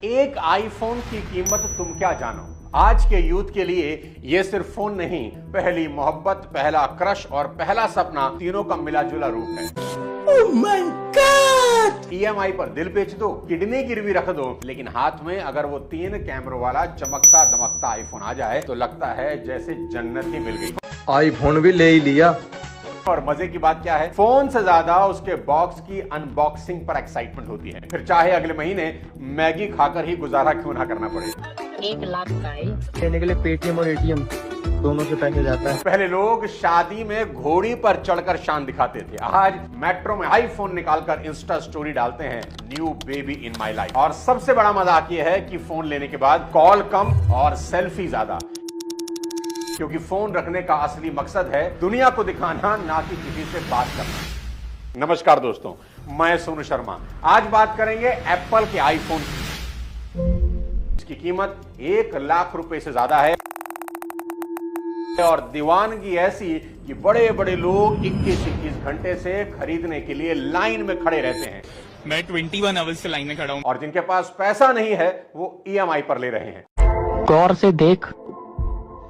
एक आईफोन की कीमत तुम क्या जानो। आज के यूथ के लिए ये सिर्फ फोन नहीं, पहली मोहब्बत, पहला क्रश और पहला सपना तीनों का मिला जुला रूप है। Oh my God! ईएमआई पर दिल बेच दो, किडनी गिरवी रख दो, लेकिन हाथ में अगर वो 3 कैमरों वाला चमकता दमकता आईफोन आ जाए तो लगता है जैसे जन्नत ही मिल गई। आईफोन भी ले ही लिया। और मजे की बात क्या है, फोन से ज्यादा उसके बॉक्स की अनबॉक्सिंग पर एक्साइटमेंट होती है। फिर चाहे अगले महीने मैगी खाकर ही गुजारा क्यों ना करना पड़े। 1 लाख का है। लेने के लिए पेटीएम और एटीएम दोनों से पैसे जाता है। पहले लोग शादी में घोड़ी पर चढ़कर शान दिखाते थे, आज मेट्रो में आईफोन निकालकर इंस्टा स्टोरी डालते हैं, new baby in my life. और सबसे बड़ा मजाक ये है कि फोन लेने के बाद कॉल कम और सेल्फी ज्यादा, क्योंकि फोन रखने का असली मकसद है दुनिया को दिखाना, ना कि किसी से बात करना। नमस्कार दोस्तों, मैं सोनू शर्मा। आज बात करेंगे एप्पल के आईफोन की। इसकी कीमत 1 लाख रुपए से ज्यादा है और दीवानगी ऐसी कि बड़े बड़े लोग 21-21 घंटे से खरीदने के लिए लाइन में खड़े रहते हैं। मैं 21 आवर्स से लाइन में खड़ा हूँ। और जिनके पास पैसा नहीं है वो ईएमआई पर ले रहे हैं। गौर से देख,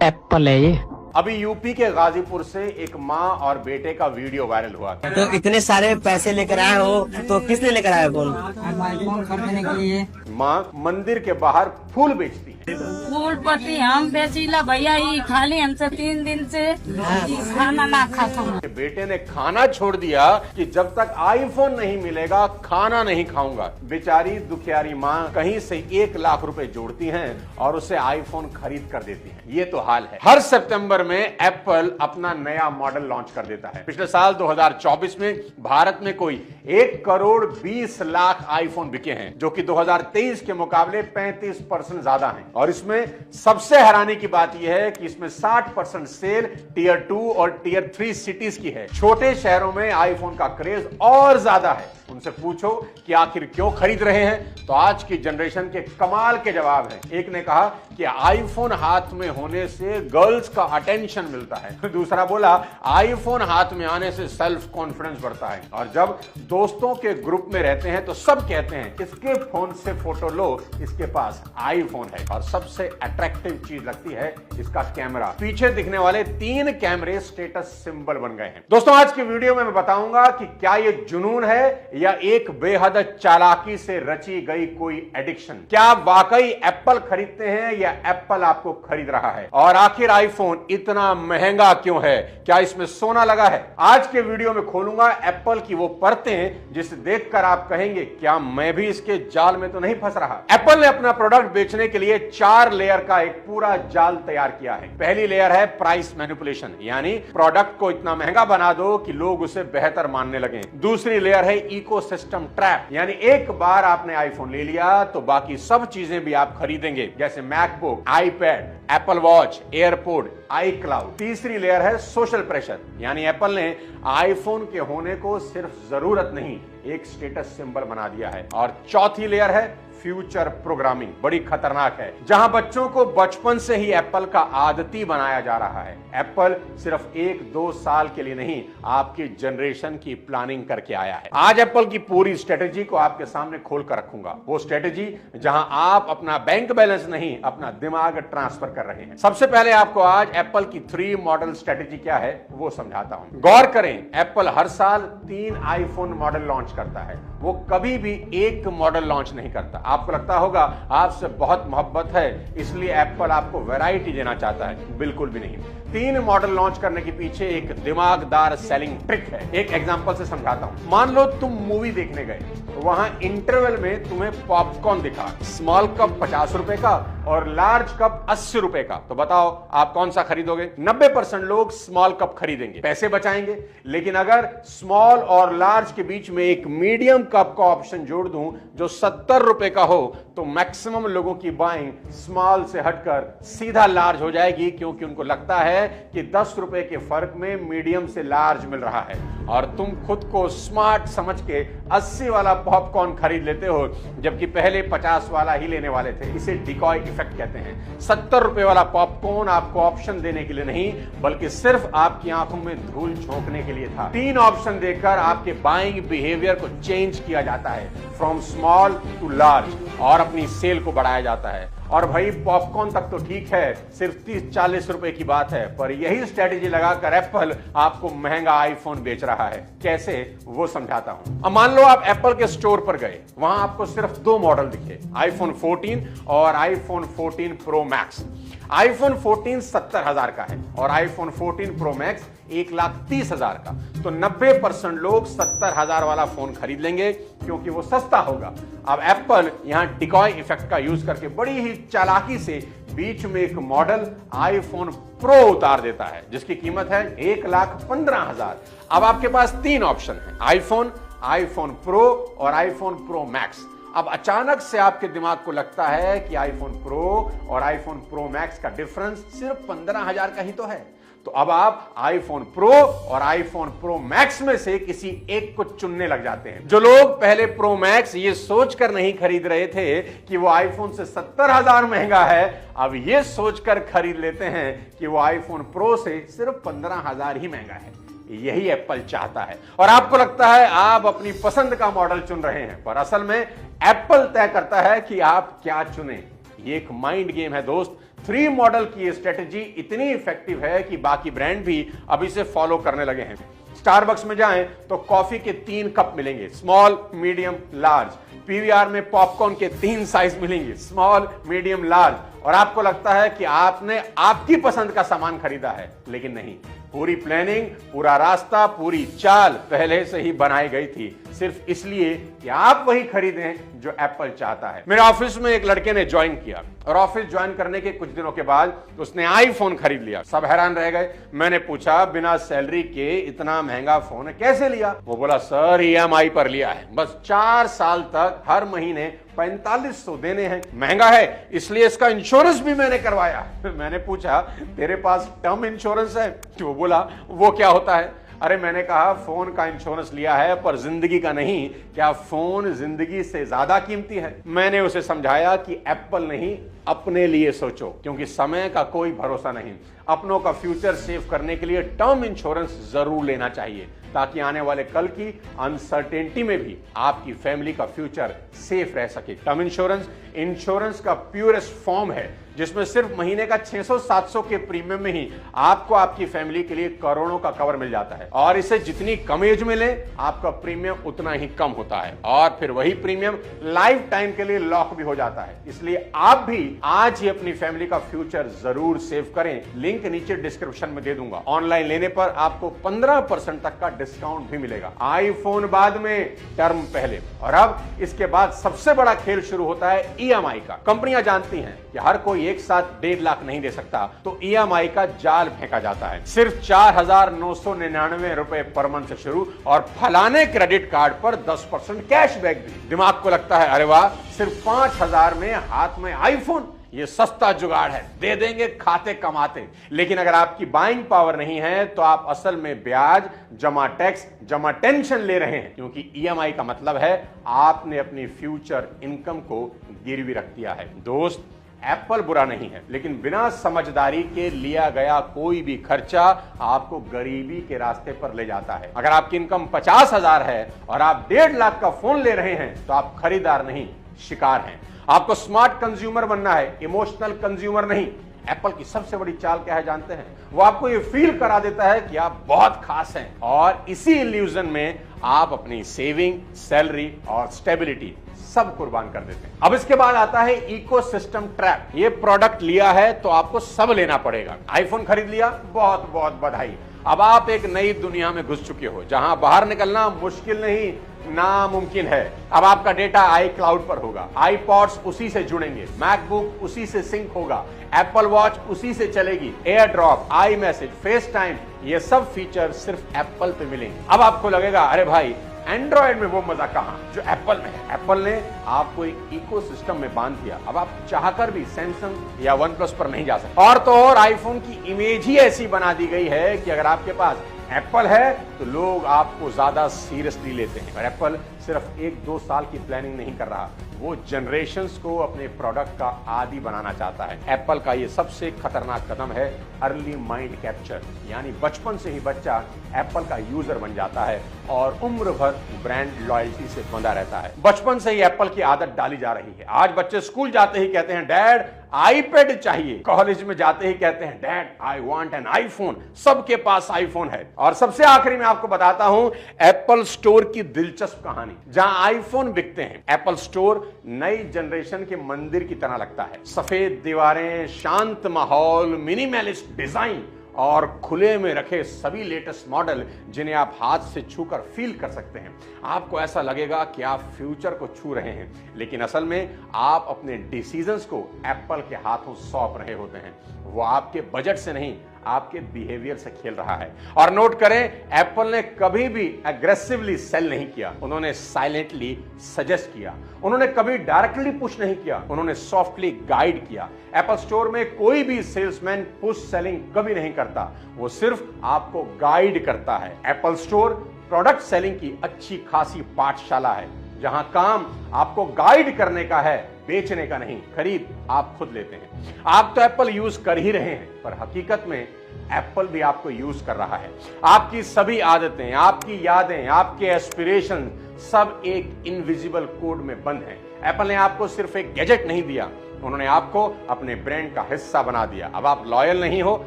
एप्पल है ये। अभी यूपी के गाजीपुर से एक माँ और बेटे का वीडियो वायरल हुआ। तो इतने सारे पैसे लेकर आए हो तो किस लिए लेकर आए फोन? आईफोन खरीदने के लिए। माँ मंदिर के बाहर फूल बेचती है। फूल पत्ती हम बेचीला भैया, ये खाली हमसे 3 दिन से खाना ना खाता हूँ। बेटे ने खाना छोड़ दिया कि जब तक आईफोन नहीं मिलेगा खाना नहीं खाऊंगा। बेचारी दुखियारी माँ कहीं से 1 लाख रुपए जोड़ती हैं और उसे आईफोन खरीद कर देती हैं। ये तो हाल है। हर सितंबर में एप्पल अपना नया मॉडल लॉन्च कर देता है। पिछले साल 2024 में भारत में कोई 1 करोड़ 20 लाख आईफोन बिके हैं, जो कि 2023 के मुकाबले 35% ज्यादा हैं। और इसमें सबसे हैरानी की बात यह है कि इसमें 60% सेल टियर 2 और टियर 3 सिटीज की है। छोटे शहरों में आईफोन का क्रेज और ज्यादा है। उनसे पूछो कि आखिर क्यों खरीद रहे हैं, तो आज की जनरेशन के कमाल के जवाब हैं। एक ने कहा कि आईफोन हाथ में होने से गर्ल्स का अटेंशन मिलता है। दूसरा बोला आईफोन हाथ में आने से सेल्फ कॉन्फिडेंस बढ़ता है। और जब दोस्तों के ग्रुप में रहते हैं तो सब कहते हैं इसके फोन से फोटो लो, इसके पास आईफोन है। और सबसे अट्रैक्टिव चीज लगती है इसका कैमरा। पीछे दिखने वाले 3 कैमरे स्टेटस सिंबल बन गए हैं। दोस्तों, आज की वीडियो में मैं बताऊंगा कि क्या ये जुनून है या एक बेहद चालाकी से रची गई कोई एडिक्शन। क्या आप वाकई एप्पल खरीदते हैं या एप्पल आपको खरीद रहा है? और आखिर आईफोन इतना महंगा क्यों है? क्या इसमें सोना लगा है? आज के वीडियो में खोलूंगा एप्पल की वो परतें जिसे देखकर आप कहेंगे क्या मैं भी इसके जाल में तो नहीं फंस रहा। एप्पल ने अपना प्रोडक्ट बेचने के लिए 4 लेयर का एक पूरा जाल तैयार किया है। पहली लेयर है प्राइस मैनिपुलेशन, यानी प्रोडक्ट को इतना महंगा बना दो कि लोग उसे बेहतर मानने लगे। दूसरी लेयर है इकोसिस्टम ट्रैप, यानी एक बार आपने आईफोन ले लिया तो बाकी सब चीजें भी आप खरीदेंगे, जैसे MacBook, iPad, Apple watch, airport, iCloud. तीसरी लेयर है सोशल प्रेशर, यानी एप्पल ने आईफोन के होने को सिर्फ जरूरत नहीं, एक स्टेटस सिंबल बना दिया है। और चौथी लेयर है फ्यूचर प्रोग्रामिंग, बड़ी खतरनाक है, जहां बच्चों को बचपन से ही एप्पल का आदती बनाया जा रहा है। एप्पल सिर्फ 1-2 साल के लिए नहीं, आपकी जनरेशन की प्लानिंग करके आया है। आज एप्पल की पूरी स्ट्रेटेजी को आपके सामने खोल कर रखूंगा, वो स्ट्रेटेजी जहां आप अपना बैंक बैलेंस नहीं, अपना दिमाग ट्रांसफर कर रहे हैं। सबसे पहले आपको आज एप्पल की 3 मॉडल स्ट्रेटेजी क्या है वो समझाता हूं। गौर करें, एप्पल हर साल 3 आईफोन मॉडल लॉन्च करता है, वो कभी भी एक मॉडल लॉन्च नहीं करता। आपको लगता होगा आपसे बहुत मोहब्बत है इसलिए एप्पल आपको वैरायटी देना चाहता है, बिल्कुल भी नहीं। 3 मॉडल लॉन्च करने के पीछे एक दिमागदार सेलिंग ट्रिक है। एक एग्जांपल से समझाता हूं। मान लो तुम मूवी देखने गए, वहां इंटरवल में तुम्हें पॉपकॉर्न दिखा, स्मॉल कप 50 रुपए का और लार्ज कप 80 रुपए का, तो बताओ आप कौन सा खरीदोगे? 90% लोग स्मॉल कप खरीदेंगे, पैसे बचाएंगे। लेकिन अगर स्मॉल और लार्ज के बीच में एक मीडियम कप का ऑप्शन जोड़ दूं जो 70 रुपए का हो, तो मैक्सिमम लोगों की बाइंग स्मॉल से हटकर सीधा लार्ज हो जाएगी, क्योंकि उनको लगता है है कि 10 रुपए के फर्क में मीडियम से लार्ज मिल रहा है और तुम खुद को स्मार्ट समझ के 80 वाला पॉपकॉर्न खरीद लेते हो, जबकि पहले 50 वाला ही लेने वाले थे। इसे डिकॉय इफेक्ट कहते हैं। 70 रुपए वाला पॉपकॉर्न आपको ऑप्शन देने के लिए नहीं, बल्कि सिर्फ आपकी आंखों में धूल झोंकने के लिए था। 3 ऑप्शन देकर आपके बाइंग बिहेवियर को चेंज किया जाता है, फ्रॉम स्मॉल टू लार्ज, और अपनी सेल को बढ़ाया जाता है। और भाई पॉपकॉर्न तक तो ठीक है, सिर्फ 30-40 रुपए की बात है, पर यही स्ट्रेटेजी लगाकर एप्पल आपको महंगा आईफोन बेच रहा है। कैसे, वो समझाता हूं। अब मान लो आप एप्पल के स्टोर पर गए, वहां आपको सिर्फ 2 मॉडल दिखे, आईफोन 14 और आईफोन 14 प्रो मैक्स। आईफोन 14 70,000 का है और आईफोन 14 प्रो मैक्स 1,30,000 का। तो 90% लोग 70,000 वाला फोन खरीद लेंगे क्योंकि वो सस्ता होगा। अब एप्पल यहां डिकॉय इफेक्ट का यूज करके बड़ी ही चालाकी से बीच में एक मॉडल आईफोन प्रो उतार देता है, जिसकी कीमत है 1,15,000। अब आपके पास 3 ऑप्शन है, आईफोन, आईफोन प्रो और आईफोन प्रो मैक्स। अब अचानक से आपके दिमाग को लगता है कि आईफोन प्रो और आईफोन प्रो मैक्स का डिफरेंस सिर्फ 15,000 का ही तो है। तो अब आप आईफोन प्रो और आईफोन प्रो मैक्स में से किसी एक को चुनने लग जाते हैं। जो लोग पहले प्रो मैक्स ये सोचकर नहीं खरीद रहे थे कि वो आईफोन से 70,000 महंगा है, अब ये सोचकर खरीद लेते हैं कि वो आईफोन प्रो से सिर्फ 15,000 ही महंगा है। यही एप्पल चाहता है और आपको लगता है आप अपनी पसंद का मॉडल चुन रहे हैं, पर असल में एप्पल तय करता है कि आप क्या चुनें। ये एक माइंड गेम है दोस्त। 3 मॉडल की स्ट्रेटेजी इतनी इफेक्टिव है कि बाकी ब्रांड भी अब इसे फॉलो करने लगे हैं। स्टारबक्स में जाएं तो कॉफी के 3 कप मिलेंगे, स्मॉल, मीडियम, लार्ज। पीवीआर में पॉपकॉर्न के 3 साइज मिलेंगे, स्मॉल, मीडियम, लार्ज। और आपको लगता है कि आपने आपकी पसंद का सामान खरीदा है, लेकिन नहीं। पूरी प्लानिंग, पूरा रास्ता, पूरी चाल पहले से ही बनाई गई थी, सिर्फ इसलिए कि आप वही खरीदें जो एप्पल चाहता है। मेरे ऑफिस में एक लड़के ने ज्वाइन किया और ऑफिस ज्वाइन करने के कुछ दिनों के बाद उसने आईफोन खरीद लिया। सब हैरान रह गए। मैंने पूछा, बिना सैलरी के इतना महंगा फोन कैसे लिया? वो बोला, सर ईएमआई पर लिया है, बस 4 साल तक हर महीने 4500 देने हैं। महंगा है इसलिए इसका इंश्योरेंस भी मैंने करवाया। मैंने पूछा, तेरे पास टर्म इंश्योरेंस है? वो बोला, वो क्या होता है? अरे मैंने कहा, फोन का इंश्योरेंस लिया है पर जिंदगी का नहीं। क्या फोन जिंदगी से ज्यादा कीमती है? मैंने उसे समझाया कि एप्पल नहीं, अपने लिए सोचो, क्योंकि समय का कोई भरोसा नहीं। अपनों का फ्यूचर सेव करने के लिए टर्म इंश्योरेंस जरूर लेना चाहिए, ताकि आने वाले कल की अनसर्टेनिटी में भी आपकी फैमिली का फ्यूचर सेफ रह सके। टर्म इंश्योरेंस का प्योरेस्ट फॉर्म है, जिसमें सिर्फ महीने का 600-700 के प्रीमियम में ही आपको आपकी फैमिली के लिए करोड़ों का कवर मिल जाता है। और इसे जितनी कम एज में ले, आपका प्रीमियम उतना ही कम होता है और फिर वही प्रीमियम लाइफ टाइम के लिए लॉक भी हो जाता है। इसलिए आप भी आज ही अपनी फैमिली का फ्यूचर जरूर सेव करें। लिंक नीचे डिस्क्रिप्शन में दे दूंगा। ऑनलाइन लेने पर आपको 15% तक का डिस्काउंट भी मिलेगा। आईफोन बाद में, टर्म पहले। और अब इसके बाद सबसे बड़ा खेल शुरू होता है ईएमआई का। कंपनियां जानती हैं कि हर कोई एक साथ 1.5 लाख नहीं दे सकता, तो ईएमआई का जाल फेंका जाता है। सिर्फ 4,999 रुपए पर मंथ से शुरू और फलाने क्रेडिट कार्ड पर 10% कैशबैक भी। दिमाग को लगता है, अरे वाह, सिर्फ 5,000 में हाथ में आईफोन, ये सस्ता जुगाड़ है, दे देंगे खाते कमाते। लेकिन अगर आपकी बाइंग पावर नहीं है तो आप असल में ब्याज जमा टैक्स जमा टेंशन ले रहे हैं, क्योंकि ईएमआई का मतलब है आपने अपनी फ्यूचर इनकम को गिरवी रख दिया है। दोस्त, एप्पल बुरा नहीं है, लेकिन बिना समझदारी के लिया गया कोई भी खर्चा आपको गरीबी के रास्ते पर ले जाता है। अगर आपकी इनकम 50,000 है और आप 1.5 लाख का फोन ले रहे हैं, तो आप खरीदार नहीं, शिकार हैं। आपको स्मार्ट कंज्यूमर बनना है, इमोशनल कंज्यूमर नहीं। एप्पल की सबसे बड़ी चाल क्या है जानते हैं? वो आपको ये फील करा देता है कि आप बहुत खास हैं, और इसी इल्यूजन में आप अपनी सेविंग, सैलरी और स्टेबिलिटी सब कुर्बान कर देते हैं। अब इसके बाद आता है इकोसिस्टम ट्रैप। ये प्रोडक्ट लिया है तो आपको सब लेना पड़ेगा। आईफोन खरीद लिया, बहुत बहुत बधाई। अब आप एक नई दुनिया में घुस चुके हो, जहां बाहर निकलना मुश्किल नहीं, नामुमकिन है। अब आपका डेटा iCloud पर होगा, आईपॉड्स उसी से जुड़ेंगे, मैकबुक उसी से सिंक होगा, एप्पल वॉच उसी से चलेगी, air drop, I message, face time, ये सब फीचर सिर्फ एप्पल पे मिलेंगे। अब आपको लगेगा, अरे भाई, एंड्रॉयड में वो मजा कहां जो एप्पल में है। एप्पल ने आपको एक इकोसिस्टम में बांध दिया। अब आप चाहकर भी सैमसंग या वन प्लस पर नहीं जा सकते। और तो और आईफोन की इमेज ही ऐसी बना दी गई है कि अगर आपके पास एप्पल है तो लोग आपको ज्यादा सीरियसली लेते हैं। और एप्पल सिर्फ 1-2 साल की प्लानिंग नहीं कर रहा, वो जनरेशंस को अपने प्रोडक्ट का आदी बनाना चाहता है। एप्पल का ये सबसे खतरनाक कदम है अर्ली माइंड कैप्चर, यानी बचपन से ही बच्चा एप्पल का यूजर बन जाता है और उम्र भर ब्रांड लॉयल्टी से बंधा रहता है। बचपन से ही एप्पल की आदत डाली जा रही है। आज बच्चे स्कूल जाते ही कहते हैं डैड आईपैड चाहिए, कॉलेज में जाते ही कहते हैं dad I want an iPhone. सबके पास आईफोन है। और सबसे आखिरी में आपको बताता हूं एप्पल स्टोर की दिलचस्प कहानी, जहां आईफोन बिकते हैं। एप्पल स्टोर नई जनरेशन के मंदिर की तरह लगता है। सफेद दीवारें, शांत माहौल, मिनिमलिस्ट डिजाइन और खुले में रखे सभी लेटेस्ट मॉडल जिन्हें आप हाथ से छूकर फील कर सकते हैं। आपको ऐसा लगेगा कि आप फ्यूचर को छू रहे हैं, लेकिन असल में आप अपने डिसीजंस को एप्पल के हाथों सौंप रहे होते हैं। वो आपके बजट से नहीं, आपके बिहेवियर से खेल रहा है। और नोट करें, एप्पल ने कभी भी एग्रेसिवली सेल नहीं किया, उन्होंने साइलेंटली सजेस्ट किया। उन्होंने कभी डायरेक्टली पुश नहीं किया, उन्होंने सॉफ्टली गाइड किया। एप्पल स्टोर में कोई भी सेल्समैन पुश सेलिंग कभी नहीं करता, वो सिर्फ आपको गाइड करता है। एप्पल स्टोर प्रोडक्ट सेलिंग की अच्छी खासी पाठशाला है, जहां काम आपको गाइड करने का है, बेचने का नहीं। खरीद आप खुद लेते हैं। आप तो एप्पल यूज कर ही रहे हैं, पर हकीकत में एप्पल भी आपको यूज कर रहा है। आपकी सभी आदतें, आपकी यादें, आपके एस्पिरेशन सब एक इनविजिबल कोड में बंद हैं। एप्पल ने आपको सिर्फ एक गैजेट नहीं दिया, उन्होंने आपको अपने ब्रांड का हिस्सा बना दिया। अब आप लॉयल नहीं हो,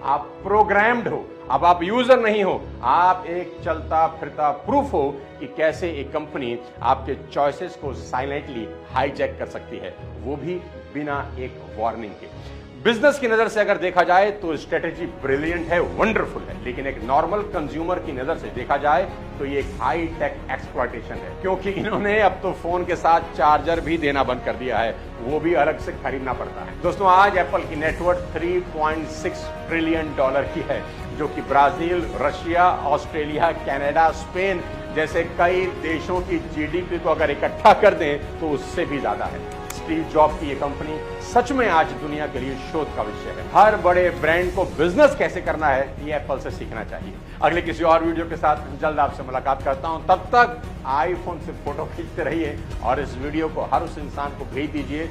आप प्रोग्राम्ड हो। अब आप यूजर नहीं हो, आप एक चलता फिरता प्रूफ हो कि कैसे एक कंपनी आपके चॉइसेस को साइलेंटली हाईजैक कर सकती है, वो भी बिना एक वार्निंग के। बिजनेस की नजर से अगर देखा जाए तो स्ट्रेटेजी ब्रिलियंट है, वंडरफुल है, लेकिन एक नॉर्मल कंज्यूमर की नजर से देखा जाए तो ये एक हाई टेक एक्सप्लॉयटेशन है, क्योंकि इन्होंने अब तो फोन के साथ चार्जर भी देना बंद कर दिया है, वो भी अलग से खरीदना पड़ता है। दोस्तों, आज एप्पल की नेटवर्थ $3.6 ट्रिलियन की है, जो कि Brazil, Russia, Australia, Canada, Spain जैसे कई देशों की जीडीपी को अगर इकट्ठा कर दें तो उससे भी ज्यादा है। स्टीव जॉब की ये कंपनी सच में आज दुनिया के लिए शोध का विषय है। हर बड़े ब्रांड को बिजनेस कैसे करना है, ये एप्पल से सीखना चाहिए। अगले किसी और वीडियो के साथ जल्द आपसे मुलाकात करता हूं। तब तक आईफोन से फोटो खींचते रहिए और इस वीडियो को हर उस इंसान को भेज दीजिए